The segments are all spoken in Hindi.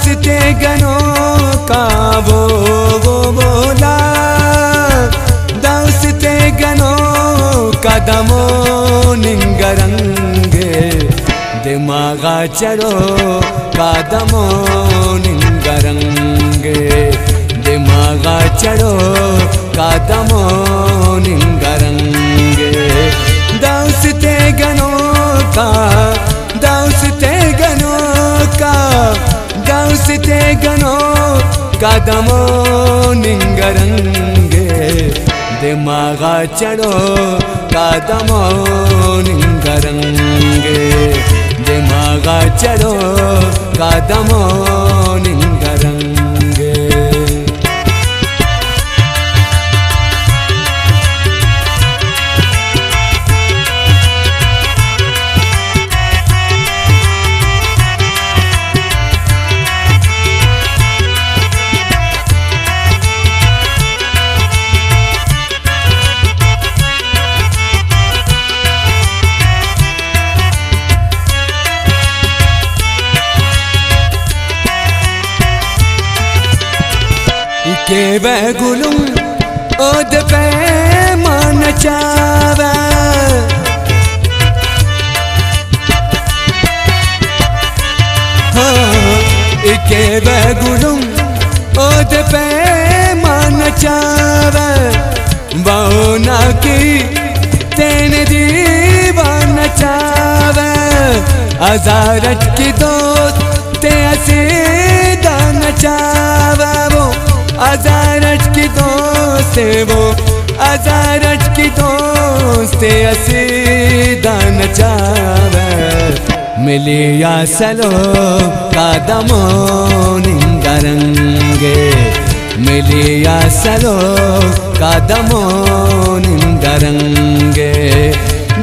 दास्ते गनों का वो बोला, दास्ते गनों का दमो निंगरंगे, दिमागा चढ़ो का दमो निंगरंगे, दिमागा चढ़ो का दमो निंगरंगे। दास्ते गनों का, दास्ते गनों का, दास्ते गनों का दमो निंगरंगे, दिमागा चढ़ो का दमो निंगरंगे, दिमागा चढ़ो का दमो निंगरंगे। के बैगुलुम ओद पे मान चावा, के बैगुलुम ओद पे मान चावा, बहुना की तेन दीवान चावा, हजारत की दोस्त ते असीदा नचावा, वो हजारत की दोस्त वो, हजारत की दोस्त असीदा नचावे, मिली या सलो का दमो निंगरंगे, मिली या सलो का दमो निंगरंगे।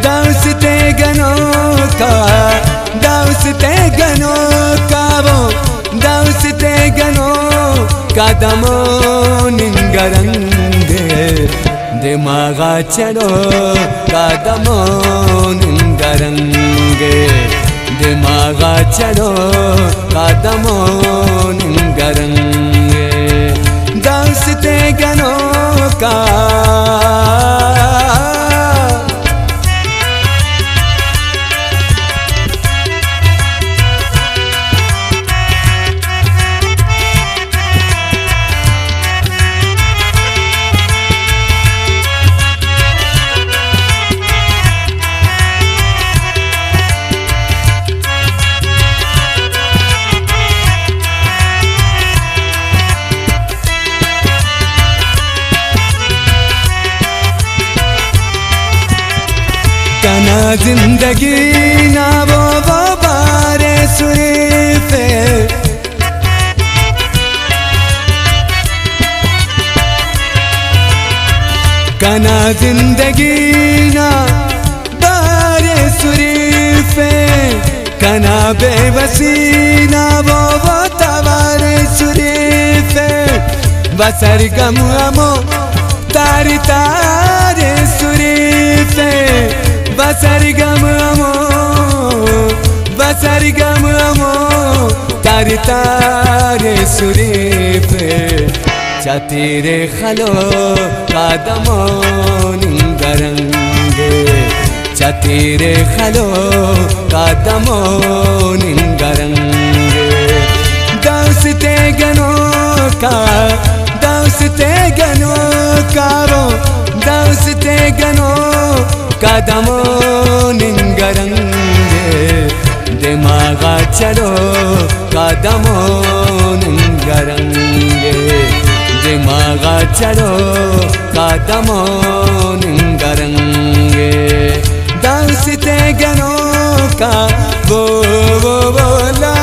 दास्ते गनों का, दास्ते गनों का वो, दास्ते गनों का दमो निंगरंगे, दिमागा चढ़ो का दमो निंगरंगे, दिमागा चढ़ो का दमो निंगरंगे। दास्ते गनों का, कना जिंदगी ना वो बारे सुरीफे, कना जिंदगी ना बारे सुरीफे, कना बेबसी ना वो तवारे सुरीफे, बसर गम अमो तारी तारे सुरीफे, बसर गम अमो, बसर गम अमो तारी तारे सुरीफे, चतीरे खलो का दमो निंगरंगे, चतीरे खलो का दमो निंगरंगे। दास्ते गनों का, दास्ते गनों का वो, दास्ते गनों का दमो निंगरंगे, दिमागा चढ़ो का दमो निंगरंगे, दिमागा चढ़ो का दमो निंगरंगे। दास्ते गनों का वो बोला,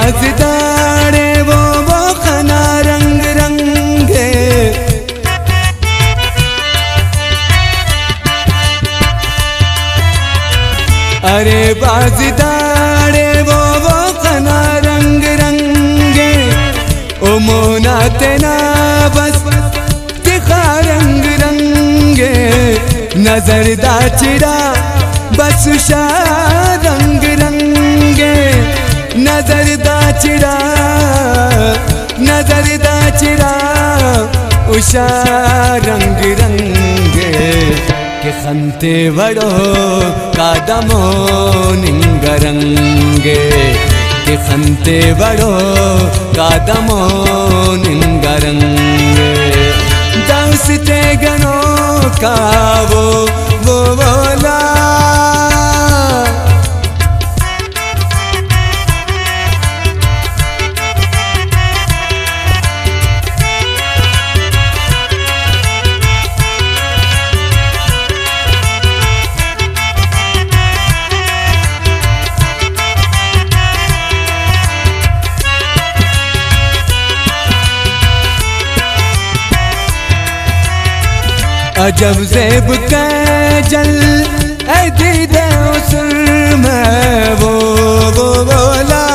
बाज़दारे वो खना रंग रंगे। अरे बाज़दारे वो खना रंग रंगे। ओ मोना तेना बस तिखा रंग रंगे। नजर दा चिड़ा बस उषा रंग रंगे। नजर दा चिड़ा उषा रंग रंगे। के खंते वड़ो कादमो निंगरंगे। के खंते वड़ो कादमो निंगरंगे। दाउसते गनो का वो बोला। अजब ज़ेब कैजल ऐ दीदे उस्र में वो बोला।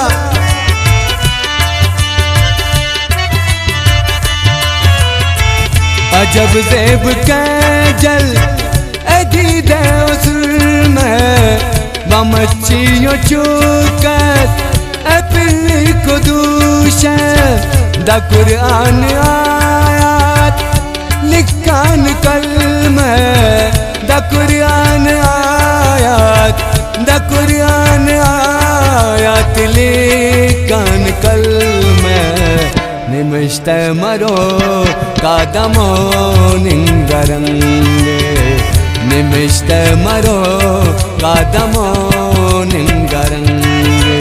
अजब ज़ेब कैजल ऐ दीदे उस्र में। बमच्चियों चुकत ऐ पिल्ली को दूशे। द कुरान आयात लिखान कल में। द कुरान आयात लिखान कल में। निमिष्ट मरो कादमो निंगरंगे। निमिष्ट मरो कादमो निंगरंगे।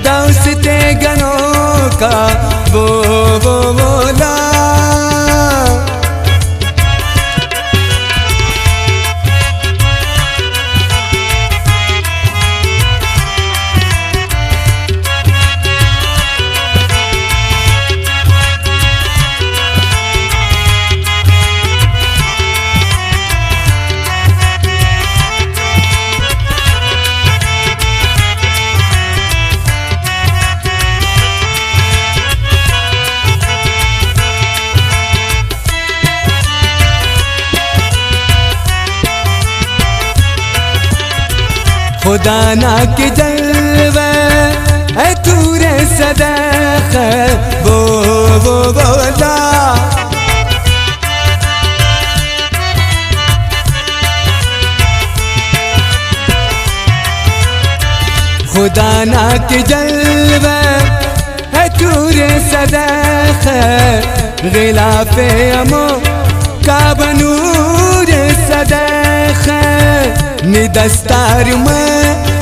दाउसते गनो का वो बोला। खुदा ना के जलवे है तूरे सदैख वो बोला। खुदा ना के जलवे है तूरे सदैख। गिलाफे अमो का बनूर सदैख। निदस्तार में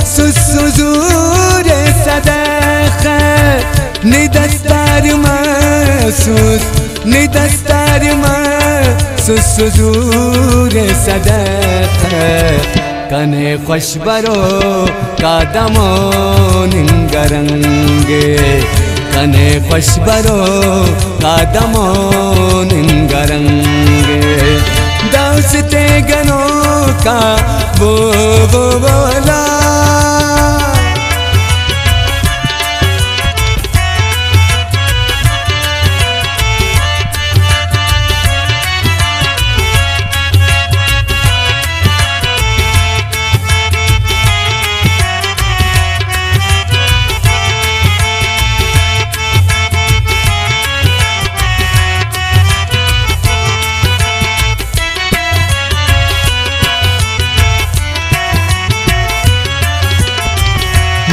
सुसुजूर सदैख। निदस्तार में सुसुजूर सदैख। कने खुशबरो कादमो निंगरंगे। कने खुशबरो कादमो निंगरंगे। दाउसते गनो का वो बोला।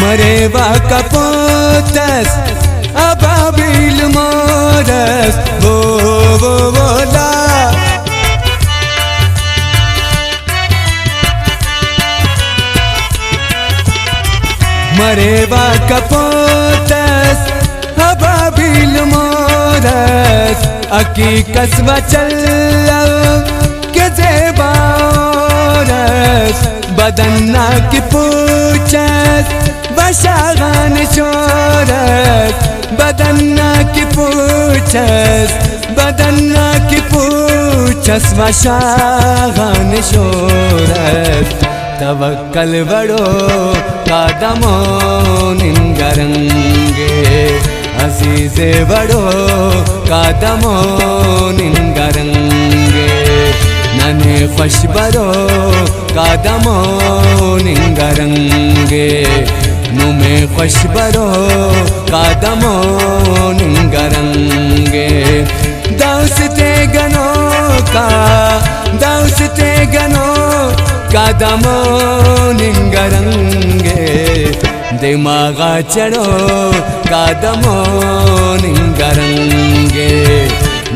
मरेवा कपोतस अबाबिल मोरस वो बोला। मरेवा कपोतस अबाबिल मोरस। अकी कसवा चल के जेबारस। बदन्ना की पूछस बशागान शोरत बदन्ना की पूछस बदन्ना की पूछस बशागान शोरत तवक्कल बड़ो कादमो निंगरंगे अजीज़े बड़ो कादमो निंगरंगे नने खुश बरो कादमो निंगरंगे नुमे खुश बरो कादमो निंगरंगे दाउसते गनो का दाउसते गनो कादमो निंगरंगे दिमागा चढ़ो कादमो निंगरंगे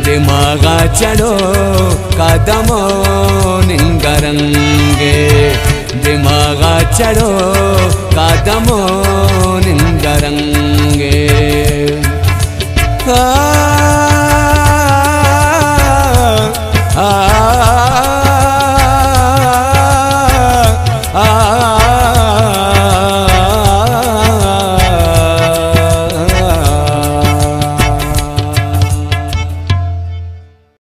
दिमागा चढ़ो कादमो निंगरंगे दिमागा चढ़ो कादमो निंगरंगे।